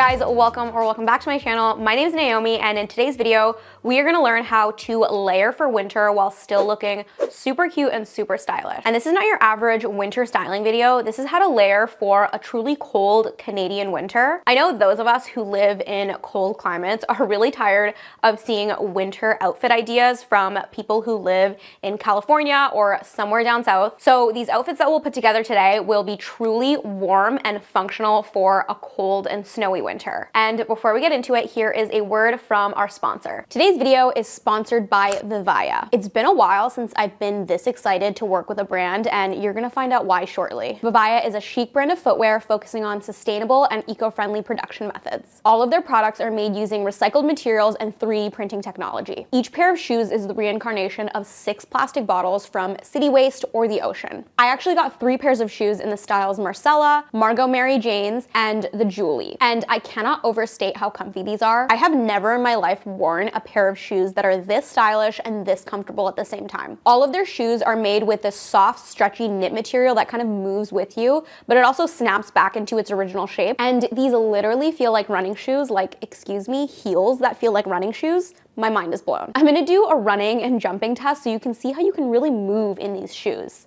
Hi guys, welcome back to my channel. My name is Naomi, and in today's video, we are gonna learn how to layer for winter while still looking super cute and super stylish. And this is not your average winter styling video. This is how to layer for a truly cold Canadian winter. I know those of us who live in cold climates are really tired of seeing winter outfit ideas from people who live in California or somewhere down south. So these outfits that we'll put together today will be truly warm and functional for a cold and snowy winter. And before we get into it, here is a word from our sponsor. Today's video is sponsored by Vivaia. It's been a while since I've been this excited to work with a brand, and you're gonna find out why shortly. Vivaia is a chic brand of footwear focusing on sustainable and eco-friendly production methods. All of their products are made using recycled materials and 3D printing technology. Each pair of shoes is the reincarnation of 6 plastic bottles from city waste or the ocean. I actually got 3 pairs of shoes in the styles Marcella, Margot Mary Jane's, and the Julie. And I cannot overstate how comfy these are. I have never in my life worn a pair of shoes that are this stylish and this comfortable at the same time. All of their shoes are made with this soft, stretchy knit material that kind of moves with you, but it also snaps back into its original shape. And these literally feel like running shoes, like, excuse me, heels that feel like running shoes. My mind is blown. I'm gonna do a running and jumping test so you can see how you can really move in these shoes.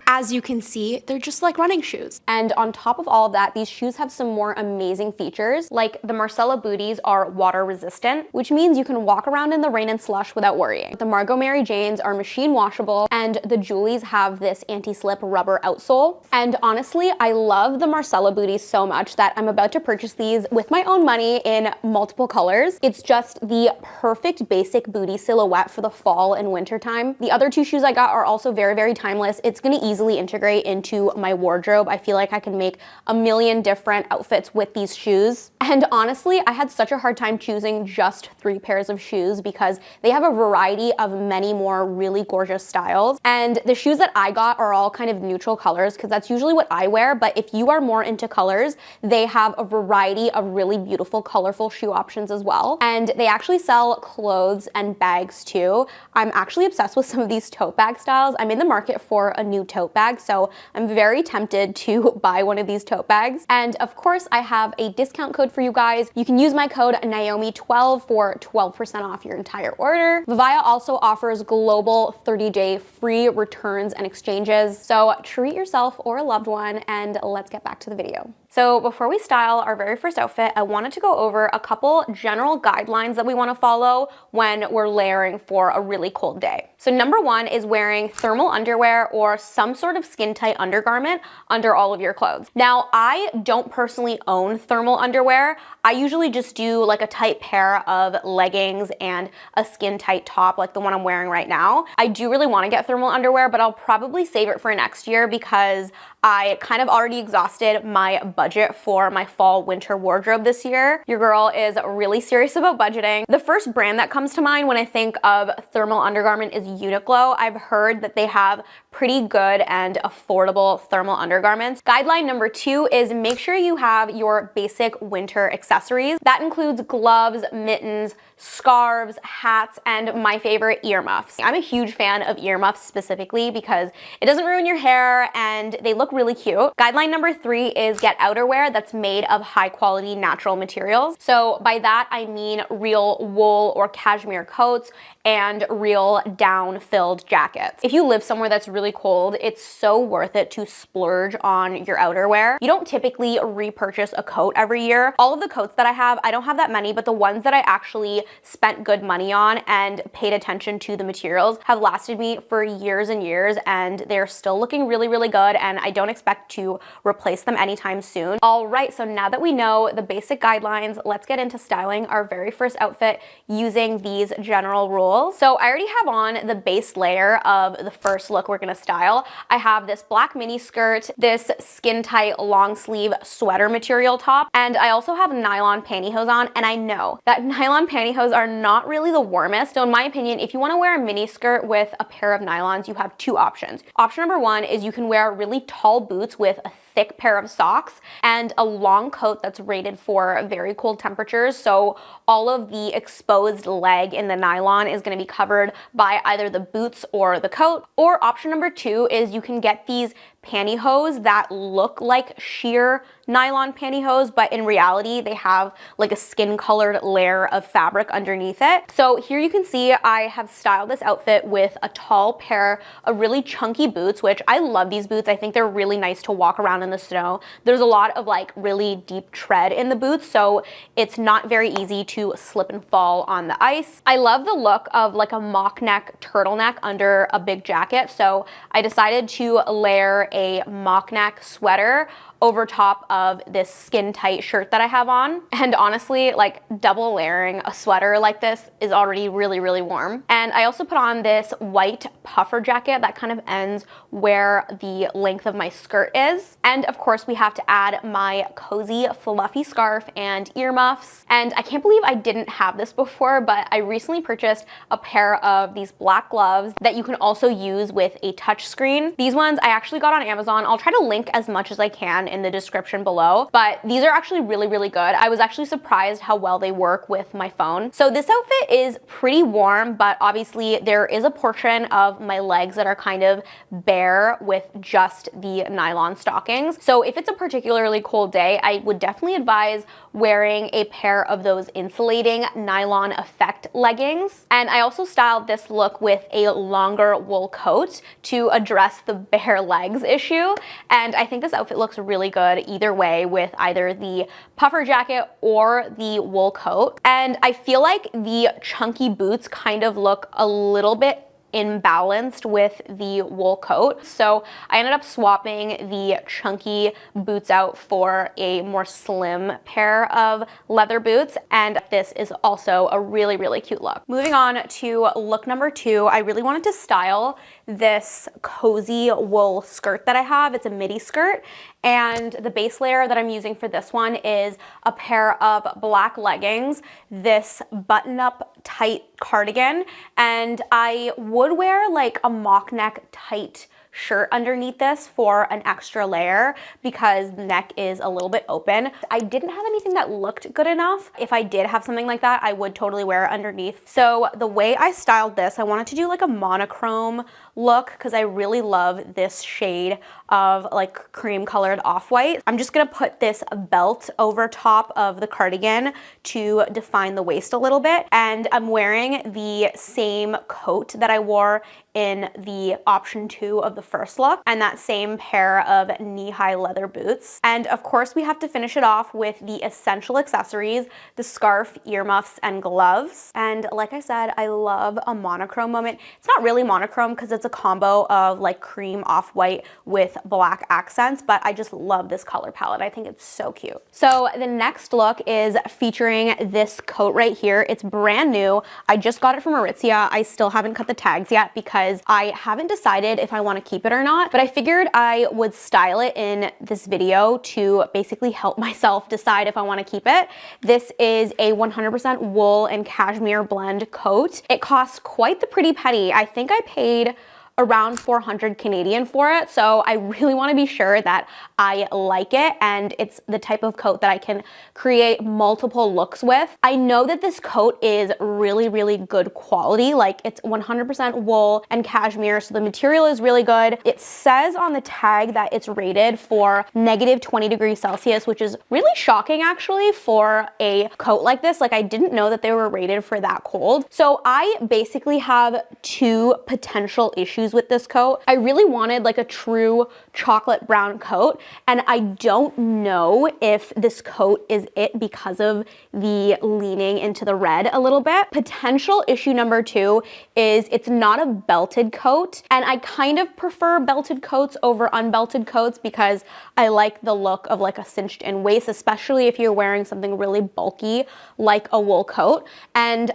As you can see, they're just like running shoes. And on top of all of that, these shoes have some more amazing features, like the Marcella booties are water resistant, which means you can walk around in the rain and slush without worrying. The Margot Mary Janes are machine washable, and the Julies have this anti-slip rubber outsole. And honestly, I love the Marcella booties so much that I'm about to purchase these with my own money in multiple colors. It's just the perfect basic booty silhouette for the fall and winter time. The other 2 shoes I got are also very, very timeless. It's gonna easily integrate into my wardrobe. I feel like I can make a million different outfits with these shoes. And honestly, I had such a hard time choosing just 3 pairs of shoes because they have a variety of many more really gorgeous styles. And the shoes that I got are all kind of neutral colors because that's usually what I wear. But if you are more into colors, they have a variety of really beautiful, colorful shoe options as well. And they actually sell clothes and bags too. I'm actually obsessed with some of these tote bag styles. I'm in the market for a new tote bag, so I'm very tempted to buy one of these tote bags. And of course, I have a discount code for you guys. You can use my code Naomi12 for 12% off your entire order. Vivaia also offers global 30-day free returns and exchanges. So treat yourself or a loved one, and let's get back to the video. So before we style our very first outfit, I wanted to go over a couple general guidelines that we want to follow when we're layering for a really cold day. So number 1 is wearing thermal underwear or some sort of skin tight undergarment under all of your clothes. Now, I don't personally own thermal underwear. I usually just do like a tight pair of leggings and a skin tight top like the one I'm wearing right now. I do really want to get thermal underwear, but I'll probably save it for next year because I kind of already exhausted my budget for my fall winter wardrobe this year. Your girl is really serious about budgeting. The first brand that comes to mind when I think of thermal undergarment is Uniqlo. I've heard that they have pretty good and affordable thermal undergarments. Guideline number 2 is make sure you have your basic winter accessories. That includes gloves, mittens, scarves, hats, and my favorite, earmuffs. I'm a huge fan of earmuffs specifically because it doesn't ruin your hair and they look really cute. Guideline number 3 is get outerwear that's made of high quality natural materials. So by that, I mean real wool or cashmere coats and real down-filled jackets. If you live somewhere that's really cold, it's so worth it to splurge on your outerwear. You don't typically repurchase a coat every year. All of the coats that I have, I don't have that many, but the ones that I actually spent good money on and paid attention to the materials have lasted me for years and years, and they're still looking really, really good, and I don't expect to replace them anytime soon. All right, so now that we know the basic guidelines, let's get into styling our very first outfit using these general rules. So I already have on the base layer of the first look we're gonna style. I have this black mini skirt, this skin tight long sleeve sweater material top, and I also have nylon pantyhose on, and I know that nylon pantyhose are not really the warmest. So in my opinion, if you wanna wear a mini skirt with a pair of nylons, you have 2 options. Option number 1 is you can wear really tall boots with a thick pair of socks and a long coat that's rated for very cold temperatures. So all of the exposed leg in the nylon is going to be covered by either the boots or the coat. Or option number 2 is you can get these pantyhose that look like sheer nylon pantyhose, but in reality they have like a skin colored layer of fabric underneath it. So here you can see I have styled this outfit with a tall pair of really chunky boots, which I love these boots. I think they're really nice to walk around in the snow. There's a lot of like really deep tread in the boots, so it's not very easy to slip and fall on the ice. I love the look of like a mock neck turtleneck under a big jacket, so I decided to layer a mock neck sweater over top of this skin tight shirt that I have on. And honestly, like double layering a sweater like this is already really, really warm. And I also put on this white puffer jacket that kind of ends where the length of my skirt is. And of course we have to add my cozy fluffy scarf and earmuffs. And I can't believe I didn't have this before, but I recently purchased a pair of these black gloves that you can also use with a touch screen. These ones I actually got on Amazon. I'll try to link as much as I can in the description below, but these are actually really, really good. I was actually surprised how well they work with my phone. So this outfit is pretty warm, but obviously there is a portion of my legs that are kind of bare with just the nylon stockings. So if it's a particularly cold day, I would definitely advise wearing a pair of those insulating nylon effect leggings. And I also styled this look with a longer wool coat to address the bare legs issue. And I think this outfit looks really good either way with either the puffer jacket or the wool coat. And I feel like the chunky boots kind of look a little bit imbalanced with the wool coat. So I ended up swapping the chunky boots out for a more slim pair of leather boots. And this is also a really, really cute look. Moving on to look number 2, I really wanted to style this cozy wool skirt that I have. It's a midi skirt. And the base layer that I'm using for this one is a pair of black leggings, this button-up tight cardigan, and I would wear like a mock neck tight shirt underneath this for an extra layer because the neck is a little bit open. I didn't have anything that looked good enough. If I did have something like that, I would totally wear it underneath. So the way I styled this, I wanted to do like a monochrome look because I really love this shade of like cream colored off-white. I'm just gonna put this belt over top of the cardigan to define the waist a little bit. And I'm wearing the same coat that I wore in the option 2 of the first look, and that same pair of knee-high leather boots. And of course we have to finish it off with the essential accessories, the scarf, earmuffs, and gloves. And like I said, I love a monochrome moment. It's not really monochrome because it's a combo of like cream off-white with black accents, but I just love this color palette. I think it's so cute. So the next look is featuring this coat right here. It's brand new. I just got it from Aritzia. I still haven't cut the tags yet because I haven't decided if I want to keep it or not, but I figured I would style it in this video to basically help myself decide if I want to keep it. This is a 100% wool and cashmere blend coat. It costs quite the pretty penny. I think I paid around 400 Canadian for it. So I really want to be sure that I like it and it's the type of coat that I can create multiple looks with. I know that this coat is really, really good quality. Like it's 100% wool and cashmere, so the material is really good. It says on the tag that it's rated for -20°C, which is really shocking actually for a coat like this. Like I didn't know that they were rated for that cold. So I basically have 2 potential issues with this coat. I really wanted like a true chocolate brown coat, and I don't know if this coat is it because of the leaning into the red a little bit. Potential issue number 2 is it's not a belted coat, and I kind of prefer belted coats over unbelted coats because I like the look of like a cinched in waist, especially if you're wearing something really bulky like a wool coat. And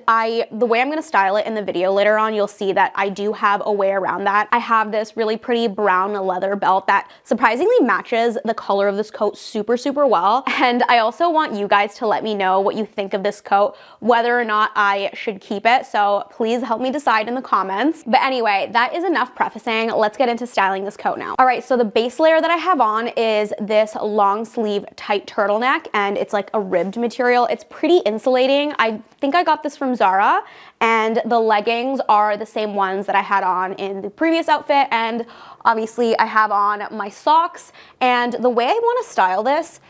the way I'm going to style it in the video later on, you'll see that I do have a way around that. I have this really pretty brown leather belt that surprisingly matches the color of this coat super, super well. And I also want you guys to let me know what you think of this coat, whether or not I should keep it. So please help me decide in the comments. But anyway, that is enough prefacing. Let's get into styling this coat now. All right, so the base layer that I have on is this long sleeve tight turtleneck, and it's like a ribbed material. It's pretty insulating. I think I got this from Zara, and the leggings are the same ones that I had on in the previous outfit, and obviously I have on my socks. And the way I want to style this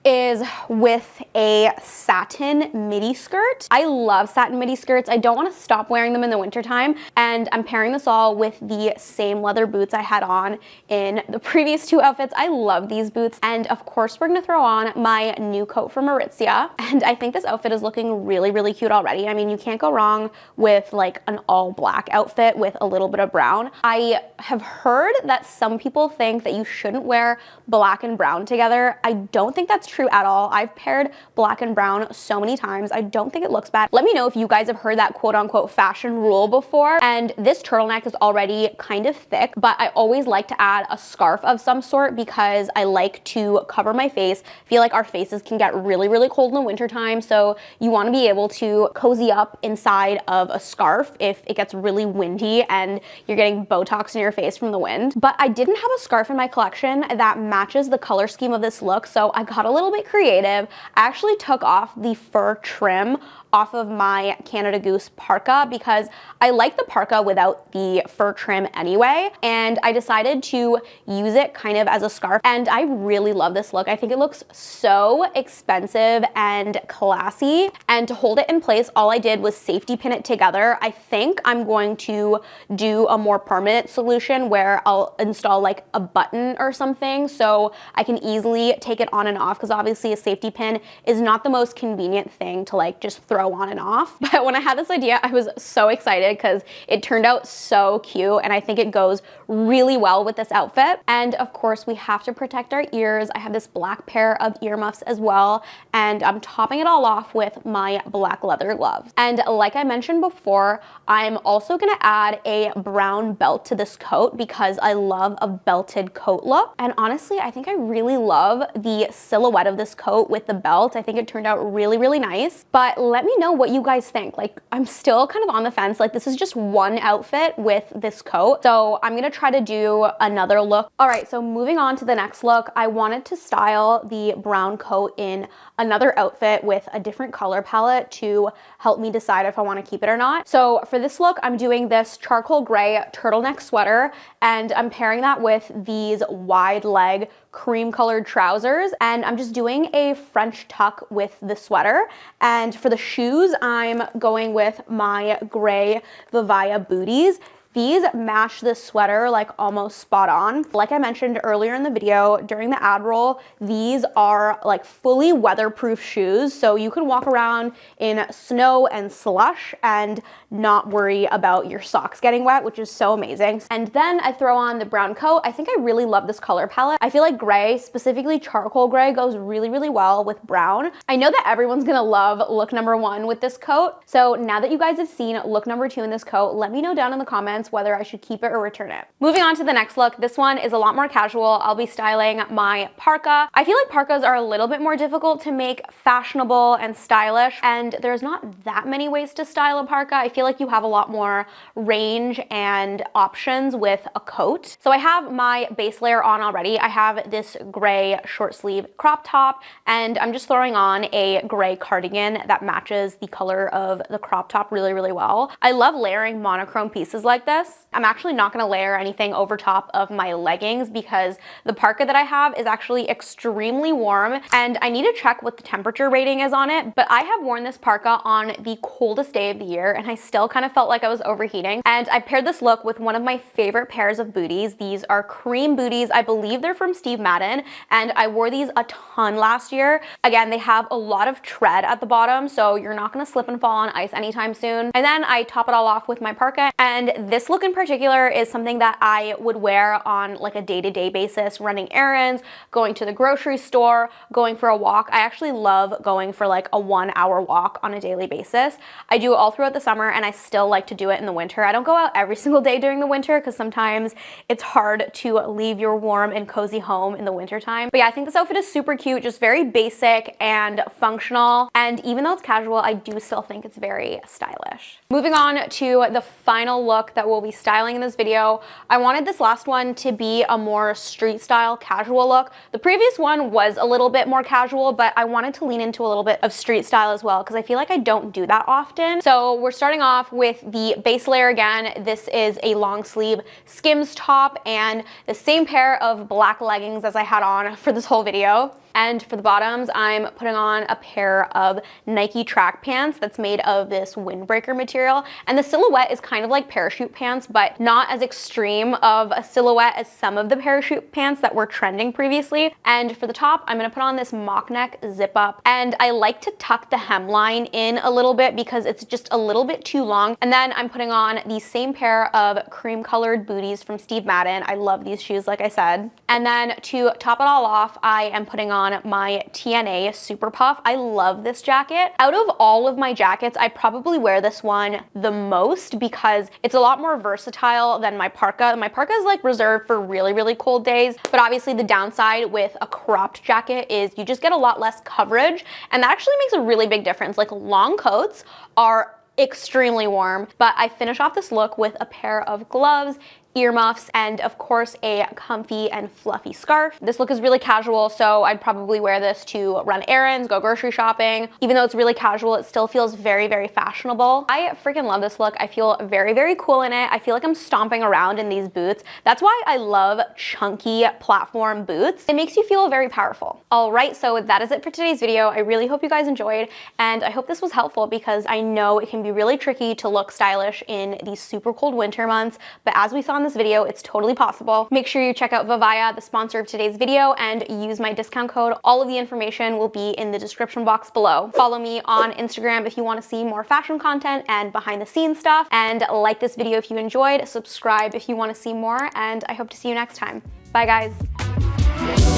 is with a satin midi skirt. I love satin midi skirts. I don't want to stop wearing them in the wintertime, and I'm pairing this all with the same leather boots I had on in the previous two outfits. I love these boots, and of course we're gonna throw on my new coat from Aritzia, and I think this outfit is looking really, really cute already. I mean, you can't go wrong with like an all black outfit with a little bit of brown. I have heard that some people think that you shouldn't wear black and brown together. I don't think that's true at all. I've paired black and brown so many times. I don't think it looks bad. Let me know if you guys have heard that quote unquote fashion rule before. And this turtleneck is already kind of thick, but I always like to add a scarf of some sort because I like to cover my face. I feel like our faces can get really, really cold in the wintertime, so you want to be able to cozy up inside of a scarf if it gets really windy and you're getting Botox in your face from the wind. But I didn't have a scarf in my collection that matches the color scheme of this look, so I got a little bit creative. I actually took off the fur trim off of my Canada Goose parka because I like the parka without the fur trim anyway, and I decided to use it kind of as a scarf, and I really love this look. I think it looks so expensive and classy, and to hold it in place, all I did was safety pin it together. I think I'm going to do a more permanent solution where I'll install like a button or something so I can easily take it on and off, because obviously a safety pin is not the most convenient thing to like just throw on and off. But when I had this idea, I was so excited because it turned out so cute, and I think it goes really well with this outfit. And of course we have to protect our ears. I have this black pair of earmuffs as well, and I'm topping it all off with my black leather gloves. And like I mentioned before, I'm also gonna add a brown belt to this coat because I love a belted coat look. And honestly, I think I really love the silhouette of this coat with the belt. I think it turned out really, really nice. But let me know what you guys think. Like, I'm still kind of on the fence. Like, this is just one outfit with this coat, so I'm gonna try to do another look. All right, so moving on to the next look, I wanted to style the brown coat in another outfit with a different color palette to help me decide if I want to keep it or not. So for this look, I'm doing this charcoal gray turtleneck sweater, and I'm pairing that with these wide leg cream colored trousers, and I'm just doing a French tuck with the sweater. And for the shoes, I'm going with my gray Vivaia booties. These match this sweater like almost spot on. Like I mentioned earlier in the video, during the ad roll, these are like fully weatherproof shoes, so you can walk around in snow and slush and not worry about your socks getting wet, which is so amazing. And then I throw on the brown coat. I think I really love this color palette. I feel like gray, specifically charcoal gray, goes really, really well with brown. I know that everyone's gonna love look number one with this coat, so now that you guys have seen look number two in this coat, let me know down in the comments whether I should keep it or return it. Moving on to the next look, this one is a lot more casual. I'll be styling my parka. I feel like parkas are a little bit more difficult to make fashionable and stylish, and there's not that many ways to style a parka. I feel like you have a lot more range and options with a coat. So I have my base layer on already. I have this gray short sleeve crop top, and I'm just throwing on a gray cardigan that matches the color of the crop top really, really well. I love layering monochrome pieces like this. I'm actually not going to layer anything over top of my leggings because the parka that I have is actually extremely warm, and I need to check what the temperature rating is on it, but I have worn this parka on the coldest day of the year and I still kind of felt like I was overheating. And I paired this look with one of my favorite pairs of booties. These are cream booties. I believe they're from Steve Madden, and I wore these a ton last year. Again, they have a lot of tread at the bottom, so you're not going to slip and fall on ice anytime soon. And then I top it all off with my parka, and this look in particular is something that I would wear on like a day-to-day basis, running errands, going to the grocery store, going for a walk. I actually love going for like a 1-hour walk on a daily basis. I do it all throughout the summer, and I still like to do it in the winter. I don't go out every single day during the winter because sometimes it's hard to leave your warm and cozy home in the winter time. But yeah, I think this outfit is super cute, just very basic and functional. And even though it's casual, I do still think it's very stylish. stylish. Moving on to the final look that we'll be styling in this video. I wanted this last one to be a more street style casual look. The previous one was a little bit more casual, but I wanted to lean into a little bit of street style as well because I feel like I don't do that often. So we're starting off with the base layer again. This is a long sleeve Skims top and the same pair of black leggings as I had on for this whole video. And for the bottoms, I'm putting on a pair of Nike track pants that's made of this windbreaker material. And the silhouette is kind of like parachute pants, but not as extreme of a silhouette as some of the parachute pants that were trending previously. And for the top, I'm gonna put on this mock neck zip up. And I like to tuck the hemline in a little bit because it's just a little bit too long. And then I'm putting on the same pair of cream colored booties from Steve Madden. I love these shoes, like I said. And then to top it all off, I am putting on my TNA Super Puff. I love this jacket. Out of all of my jackets, I probably wear this one the most because it's a lot more versatile than my parka. My parka is like reserved for really, really cold days, but obviously the downside with a cropped jacket is you just get a lot less coverage, and that actually makes a really big difference. Like long coats are extremely warm, but I finish off this look with a pair of gloves, earmuffs, and of course a comfy and fluffy scarf. This look is really casual, so I'd probably wear this to run errands, go grocery shopping. Even though it's really casual, it still feels very, very fashionable. I freaking love this look. I feel very, very cool in it. I feel like I'm stomping around in these boots. That's why I love chunky platform boots. It makes you feel very powerful. All right, so that is it for today's video. I really hope you guys enjoyed, and I hope this was helpful because I know it can be really tricky to look stylish in these super cold winter months, but as we saw in this video, it's totally possible. Make sure you check out Vivaia, the sponsor of today's video, and use my discount code. All of the information will be in the description box below. Follow me on Instagram if you want to see more fashion content and behind the scenes stuff, and like this video if you enjoyed, subscribe if you want to see more, and I hope to see you next time. Bye guys.